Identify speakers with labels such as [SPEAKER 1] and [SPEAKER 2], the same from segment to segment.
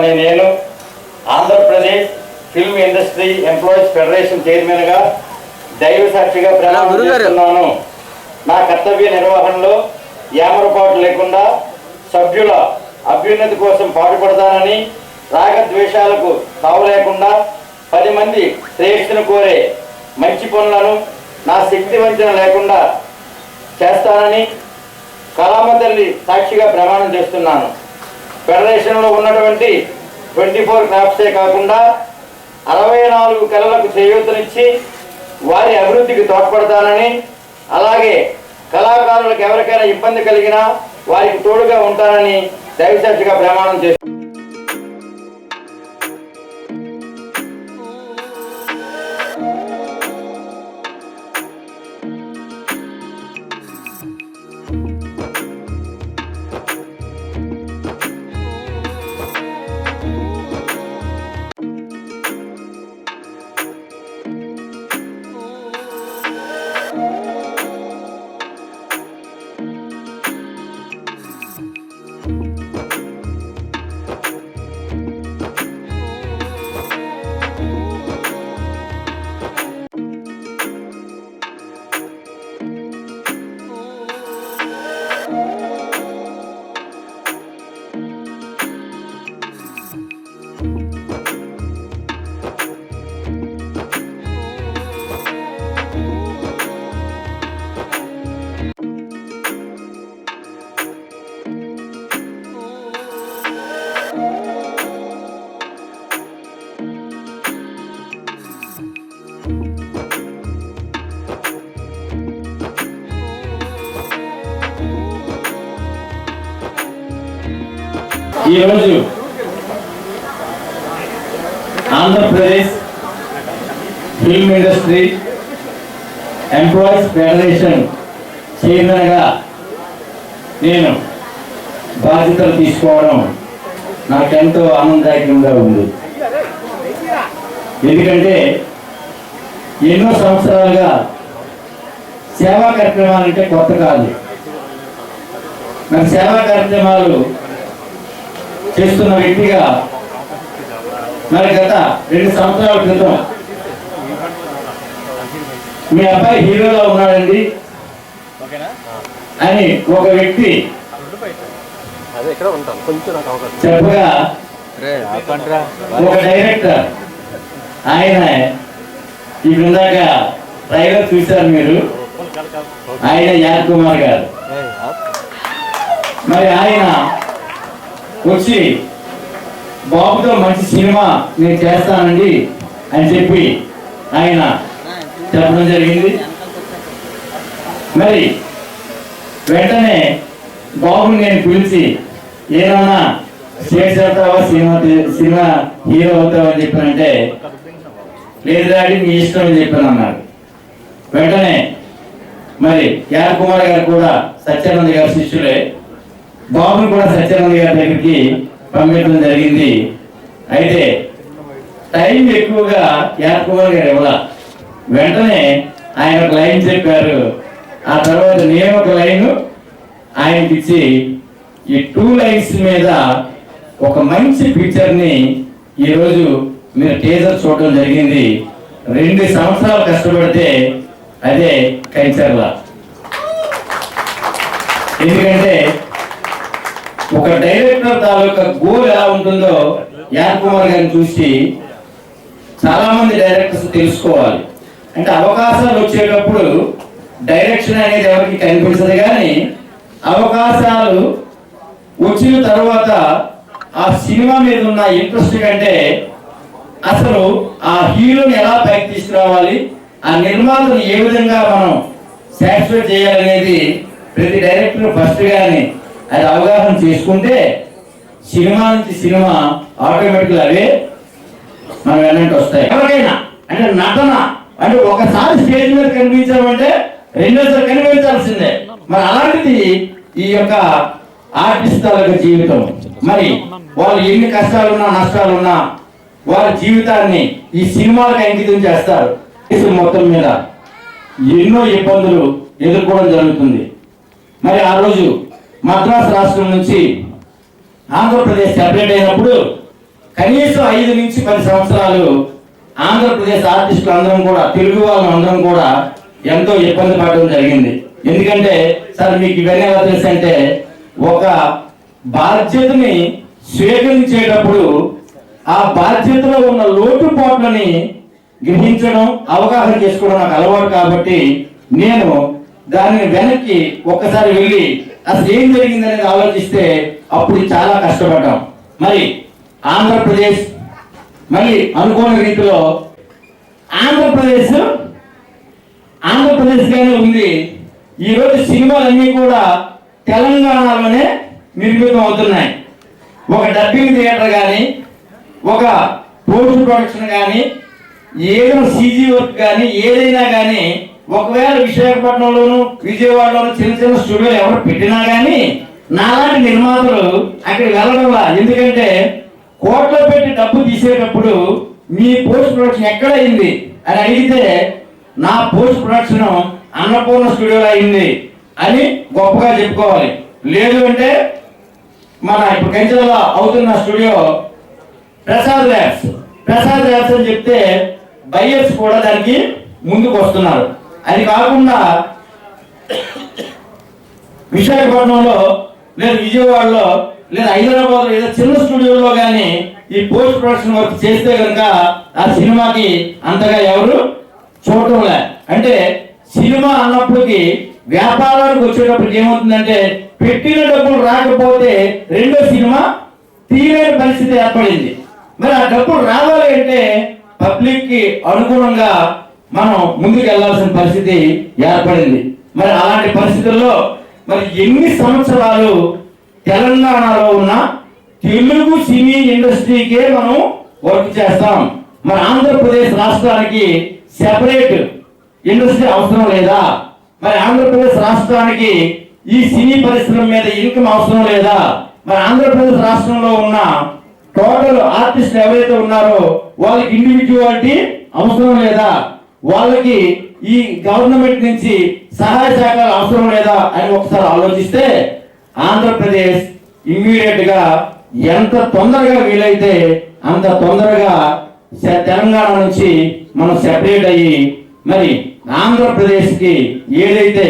[SPEAKER 1] అనే నేను Andhra Pradesh film industry employees federation చైర్మన్గా దైవ సాక్షిగా ప్రమాణం చేస్తున్నాను. నా కర్తవ్య నిర్వహణలో ఏమరపాటు లేకుండా సభ్యుల అభ్యున్నతి కోసం పాటుపడతానని, రాగద్వేషాలకు తావు లేకుండా 10 మంది శ్రేయస్సును కోరే మంచి పనులను నా శక్తి వంచన లేకుండా చేస్తానని కళామ తల్లి సాక్షిగా ప్రమాణం చేస్తున్నాను. ఫెడరేషన్లో ఉన్నటువంటి 24 క్రాఫ్ట్సే కాకుండా 64 కళలకు చేయూతనిచ్చి వారి అభివృద్ధికి తోడ్పడతానని, అలాగే కళాకారులకు ఎవరికైనా ఇబ్బంది కలిగినా వారికి తోడుగా ఉంటానని దైవసాక్షిగా ప్రమాణం చేస్తున్నాను. ఈరోజు Andhra Pradesh film industry employees federation చైర్మన్గా నేను బాధ్యతలు తీసుకోవడం నాకెంతో ఆనందదాయకంగా ఉంది. ఎందుకంటే ఎన్నో సంవత్సరాలుగా సేవా కార్యక్రమాలు అంటే కొత్త కాదు. నాకు సేవా కార్యక్రమాలు చేస్తున్న వ్యక్తిగా మరి గత 2 సంవత్సరాల క్రితం మీ అబ్బాయి హీరోగా ఉన్నాడండి అని ఒక వ్యక్తి చెప్పగా ఒక డైరెక్టర్ ఆయన ఈ బృందాక ట్రైలర్ చూశారు మీరు, ఆయన యాద్ కుమార్ గారు. మరి ఆయన వచ్చి బాబుతో మంచి సినిమా నేను చేస్తానండి అని చెప్పి ఆయన చెప్పడం జరిగింది. మరి వెంటనే బాబుని నేను పిలిచి ఏమన్నా స్టేజ్ అవుతావా, సినిమా హీరో అవుతావా అని చెప్పానంటే లేదు డాడీ మీ ఇష్టం అని చెప్పాను అన్నారు. వెంటనే మరి యాద్ కుమార్ గారు కూడా సత్యానంద గారి శిష్యులే, బాబుని కూడా సత్యానంద గారి దగ్గరికి పంపించడం జరిగింది. అయితే టైం ఎక్కువగా యాద్ కుమార్ గారు ఇవ్వాల, వెంటనే ఆయన ఒక లైన్ చెప్పారు. ఆ తర్వాత నేను ఒక లైన్ ఆయనకి ఇచ్చి ఈ 2 లైన్స్ మీద ఒక మంచి పిక్చర్ని ఈరోజు మీరు టీజర్ చూడడం జరిగింది. 2 సంవత్సరాలు కష్టపడితే అదే కైచర్ల. ఎందుకంటే ఒక డైరెక్టర్ తాలూకా గోల్ ఎలా ఉంటుందో యాద్ కుమార్ గారిని చూసి చాలా మంది డైరెక్టర్స్ తెలుసుకోవాలి. అంటే అవకాశాలు వచ్చేటప్పుడు డైరెక్షన్ అనేది ఎవరికి కనిపించదు, కానీ అవకాశాలు వచ్చిన తర్వాత ఆ సినిమా మీద ఉన్న ఇంట్రెస్ట్ కంటే అసలు ఆ హీరోని ఎలా పైకి తీసుకురావాలి, ఆ నిర్మాతను ఏ విధంగా మనం సాటిస్ఫై చేయాలనేది ప్రతి డైరెక్టర్ ఫస్ట్ గాని అది అవగాహన చేసుకుంటే సినిమా నుంచి సినిమా ఆటోమేటిక్గా అవే మనం వెనక్కి వస్తాయి. ఎవరికైనా అంటే నటన అంటే ఒకసారి స్టేజ్ మీద కనిపించామంటే రెండోసారి కనిపించాల్సిందే. మరి అలాంటిది ఈ యొక్క ఆర్టిస్ట్ జీవితం. మరి వాళ్ళు ఎన్ని కష్టాలున్నా నష్టాలున్నా వారి జీవితాన్ని ఈ సినిమాలకు అంకితం చేస్తారు. మొత్తం మీద ఎన్నో ఇబ్బందులు ఎదుర్కోవడం జరుగుతుంది. మరి ఆ రోజు మద్రాసు రాష్ట్రం నుంచి ఆంధ్రప్రదేశ్ సెపరేట్ అయినప్పుడు కనీసం 5 నుంచి 10 సంవత్సరాలు ఆంధ్రప్రదేశ్ ఆర్టిస్టులు అందరం కూడా, తెలుగు వాళ్ళం అందరం కూడా ఎంతో ఇబ్బంది పడడం జరిగింది. ఎందుకంటే సార్ మీకు ఇవన్నీ ఎలా తెలుసు అంటే, ఒక బాధ్యతని స్వీకరించేటప్పుడు ఆ బాధ్యతలో ఉన్న లోటుపాట్లని గ్రహించడం, అవగాహన చేసుకోవడం నాకు అలవాటు. కాబట్టి నేను దానిని వెనక్కి ఒక్కసారి వెళ్ళి అసలు ఏం జరిగింది అనేది ఆలోచిస్తే అప్పుడు చాలా కష్టపడ్డాం. మరి ఆంధ్రప్రదేశ్ మళ్ళీ అనుకోని రీతిలో ఆంధ్రప్రదేశ్గానే ఉంది. ఈరోజు సినిమాలన్నీ కూడా తెలంగాణలోనే నిర్మితం అవుతున్నాయి. ఒక డబ్బింగ్ థియేటర్ కానీ, ఒక పోస్ట్ ప్రొడక్షన్ కానీ, ఏదైనా సీజీ వర్క్ కానీ, ఏదైనా కానీ ఒకవేళ విశాఖపట్నంలోను విజయవాడలోను చిన్న చిన్న స్టూడియోలు ఎవరు పెట్టినా కానీ నాలాంటి నిర్మాతలు అక్కడికి వెళ్ళడంలా. ఎందుకంటే కోట్లో పెట్టి డబ్బు తీసేటప్పుడు మీ పోస్ట్ ప్రొడక్షన్ ఎక్కడ అయింది అని అడిగితే నా పోస్ట్ ప్రొడక్షన్ అన్నపూర్ణ స్టూడియోలో అయింది అని గొప్పగా చెప్పుకోవాలి. లేదు అంటే మన ఇప్పుడు కంచెలలో అవుతున్న స్టూడియో ప్రసాద్ ల్యాబ్స్ అని చెప్తే బయ్యర్స్ కూడా దానికి ముందుకు వస్తున్నారు. అది కాకుండా విశాఖపట్నంలో లేదా విజయవాడలో లేదా హైదరాబాద్లో ఏదో చిన్న స్టూడియోలో కానీ ఈ పోస్ట్ ప్రొడక్షన్ వర్క్ చేస్తే కనుక ఆ సినిమాకి అంతగా ఎవరు చూడటంలే. అంటే సినిమా అన్నప్పటికీ వ్యాపారానికి వచ్చేటప్పటికి ఏమవుతుందంటే, పెట్టిన డబ్బులు రాకపోతే రెండో సినిమా తీయలేని పరిస్థితి ఏర్పడింది. మరి ఆ డబ్బులు రావాలి అంటే పబ్లిక్ కి అనుగుణంగా మనం ముందుకు వెళ్లాల్సిన పరిస్థితి ఏర్పడింది. మరి అలాంటి పరిస్థితుల్లో మరి ఎన్ని సంవత్సరాలు తెలంగాణలో ఉన్న తెలుగు సినీ ఇండస్ట్రీకే మనం వర్క్ చేస్తాం. మరి ఆంధ్రప్రదేశ్ రాష్ట్రానికి సెపరేట్ ఇండస్ట్రీ అవసరం లేదా? మరి ఆంధ్రప్రదేశ్ రాష్ట్రానికి ఈ సినీ పరిశ్రమ మీద ఇన్కమ్ అవసరం లేదా? మరి ఆంధ్రప్రదేశ్ రాష్ట్రంలో ఉన్న టోటల్ ఆర్టిస్టులు ఎవరైతే ఉన్నారో వాళ్ళకి ఇండివిజువాలిటీ అవసరం లేదా? వాళ్ళకి ఈ గవర్నమెంట్ నుంచి సహాయ సహకారాలు అవసరం లేదా అని ఒకసారి ఆలోచిస్తే ఆంధ్రప్రదేశ్ ఇమ్మీడియట్ గా ఎంత తొందరగా వీలైతే అంత తొందరగా తెలంగాణ నుంచి మనం సెపరేట్ అయ్యి మరి ఆంధ్రప్రదేశ్ కి ఏదైతే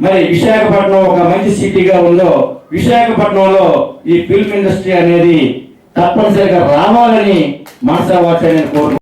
[SPEAKER 1] మరి విశాఖపట్నం ఒక మంచి సిటీగా ఉందో, విశాఖపట్నంలో ఈ ఫిల్మ్ ఇండస్ట్రీ అనేది తప్పనిసరిగా రావాలని మనసా వాచ నేను కోరుకుంటున్నాను.